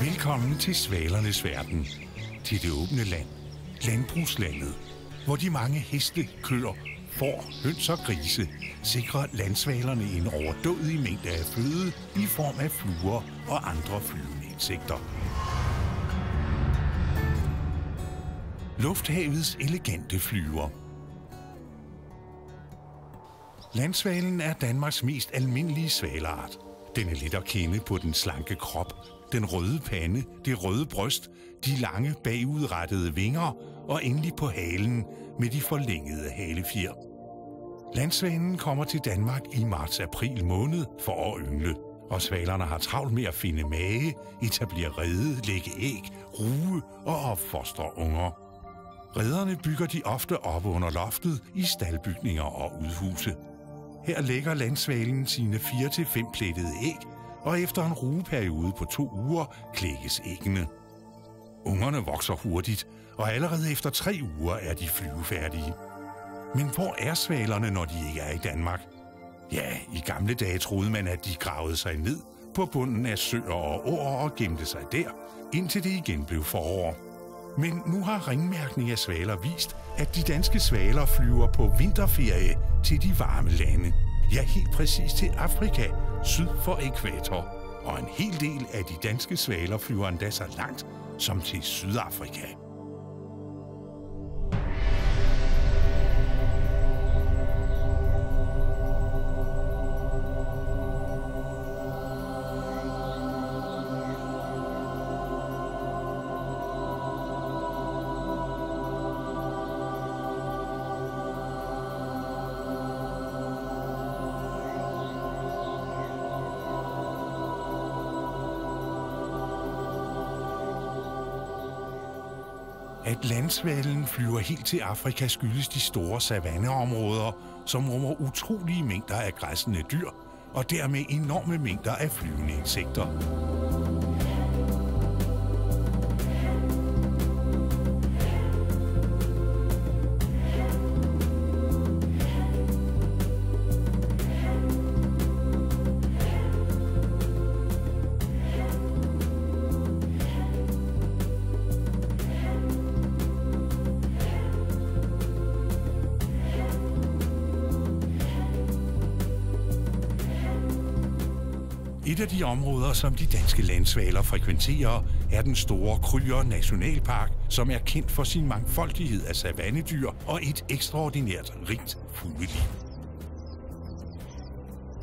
Velkommen til svalernes verden, til det åbne land, landbrugslandet, hvor de mange heste, køer, får, høns og grise sikrer landsvalerne en overdådig mængde af føde i form af fluer og andre flyvende insekter. Lufthavets elegante flyver. Landsvalen er Danmarks mest almindelige svaleart. Den er let at kende på den slanke krop, den røde pande, det røde bryst, de lange bagudrettede vinger og endelig på halen med de forlængede halefjer. Landsvanen kommer til Danmark i marts-april måned for at yngle, og svalerne har travlt med at finde mage, etablere rede, lægge æg, ruge og opfostre unger. Rederne bygger de ofte op under loftet i staldbygninger og udhuse. Her lægger landsvalen sine 4-5 plettede æg, og efter en rugeperiode på 2 uger klækkes æggene. Ungerne vokser hurtigt, og allerede efter 3 uger er de flyvefærdige. Men hvor er svalerne, når de ikke er i Danmark? Ja, i gamle dage troede man, at de gravede sig ned på bunden af søer og åer og gemte sig der, indtil det igen blev forår. Men nu har ringmærkning af svaler vist, at de danske svaler flyver på vinterferie til de varme lande. Ja, helt præcis til Afrika, syd for ækvator. Og en hel del af de danske svaler flyver endda så langt som til Sydafrika. At landsvalen flyver helt til Afrika skyldes de store savanneområder, som rummer utrolige mængder af græssende dyr, og dermed enorme mængder af flyvende insekter. Et af de områder, som de danske landsvaler frekventerer, er den store Kryger Nationalpark, som er kendt for sin mangfoldighed af savannedyr og et ekstraordinært rigt fugleliv.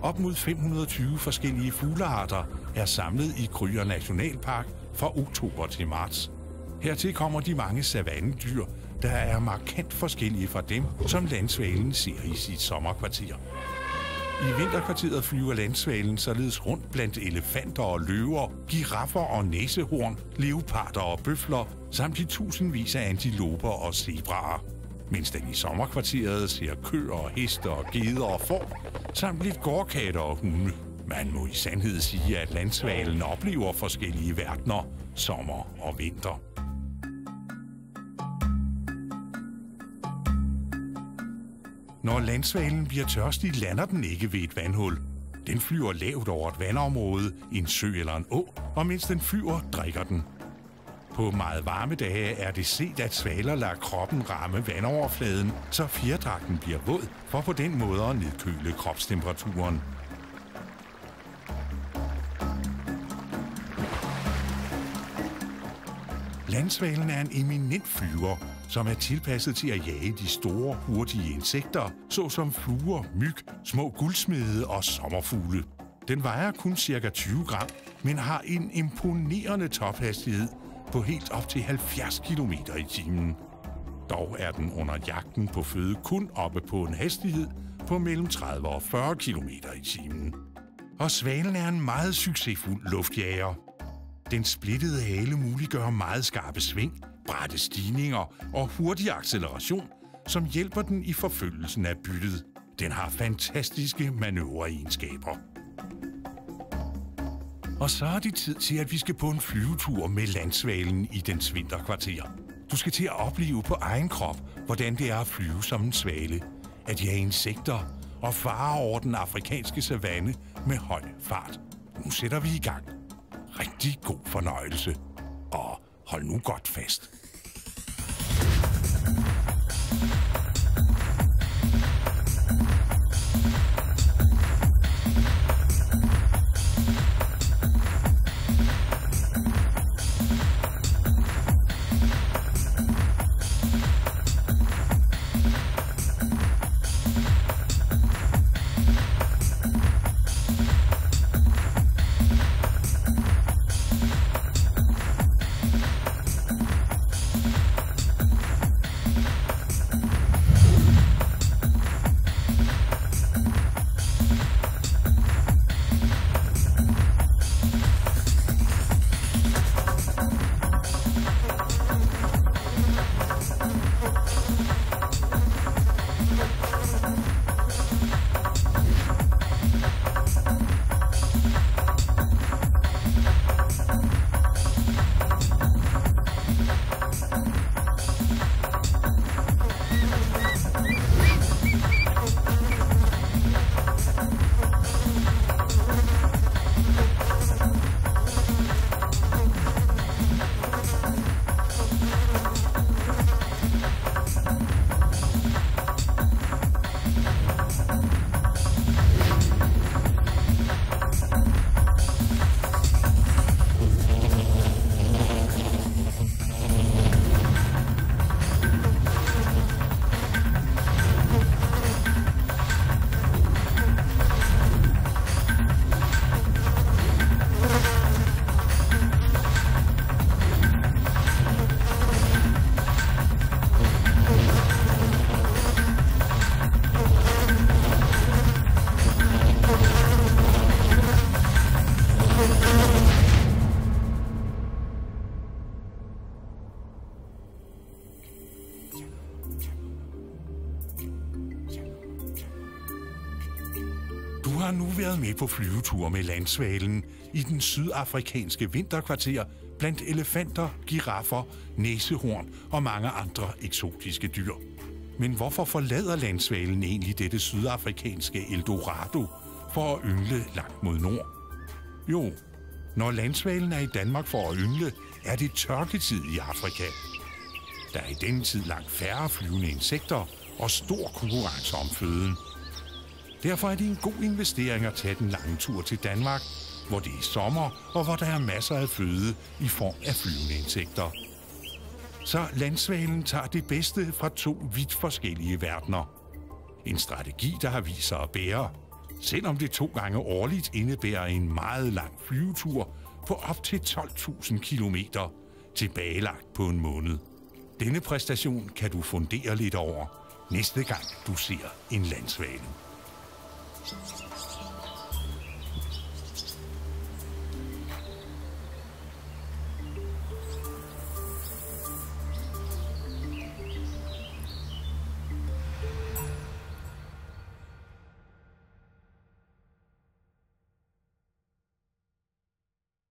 Op mod 520 forskellige fuglearter er samlet i Kryger Nationalpark fra oktober til marts. Hertil kommer de mange savannedyr, der er markant forskellige fra dem, som landsvalen ser i sit sommerkvarter. I vinterkvarteret flyver landsvalen således rundt blandt elefanter og løver, giraffer og næsehorn, leoparder og bøfler, samt de tusindvis af antiloper og zebraer. Mens den i sommerkvarteret ser køer og heste og geder og får, samt lidt gårdkatter og hunde. Man må i sandhed sige, at landsvalen oplever forskellige verdener, sommer og vinter. Når landsvalen bliver tørstig, lander den ikke ved et vandhul. Den flyver lavt over et vandområde, en sø eller en å, og mens den flyver, drikker den. På meget varme dage er det set, at svaler lader kroppen ramme vandoverfladen, så fjerdragten bliver våd, for på den måde at nedkøle kropstemperaturen. Landsvalen er en eminent flyver, som er tilpasset til at jage de store, hurtige insekter, såsom fluer, myg, små guldsmede og sommerfugle. Den vejer kun ca. 20 gram, men har en imponerende tophastighed på helt op til 70 km i timen. Dog er den under jagten på føde kun oppe på en hastighed på mellem 30 og 40 km i timen. Og svalen er en meget succesfuld luftjager. Den splittede hale muliggør meget skarpe sving, bratte stigninger og hurtig acceleration, som hjælper den i forfølgelsen af byttet. Den har fantastiske manøvreegenskaber. Og så er det tid til, at vi skal på en flyvetur med landsvalen i dens vinterkvarter. Du skal til at opleve på egen krop, hvordan det er at flyve som en svale, at jage insekter og farer over den afrikanske savanne med høj fart. Nu sætter vi i gang. Rigtig god fornøjelse. Og hold nu godt fast. Du har nu været med på flyvetur med landsvalen i den sydafrikanske vinterkvarter blandt elefanter, giraffer, næsehorn og mange andre eksotiske dyr. Men hvorfor forlader landsvalen egentlig dette sydafrikanske Eldorado for at yngle langt mod nord? Jo, når landsvalen er i Danmark for at yngle, er det tørketid i Afrika. Der er i denne tid langt færre flyvende insekter og stor konkurrence om føden. Derfor er det en god investering at tage den lange tur til Danmark, hvor det er sommer og hvor der er masser af føde i form af flyvende insekter. Så landsvalen tager det bedste fra to vidt forskellige verdener. En strategi, der har vist sig at bære, selvom det 2 gange årligt indebærer en meget lang flyvetur på op til 12.000 kilometer, tilbagelagt på en måned. Denne præstation kan du fundere lidt over næste gang du ser en landsvale.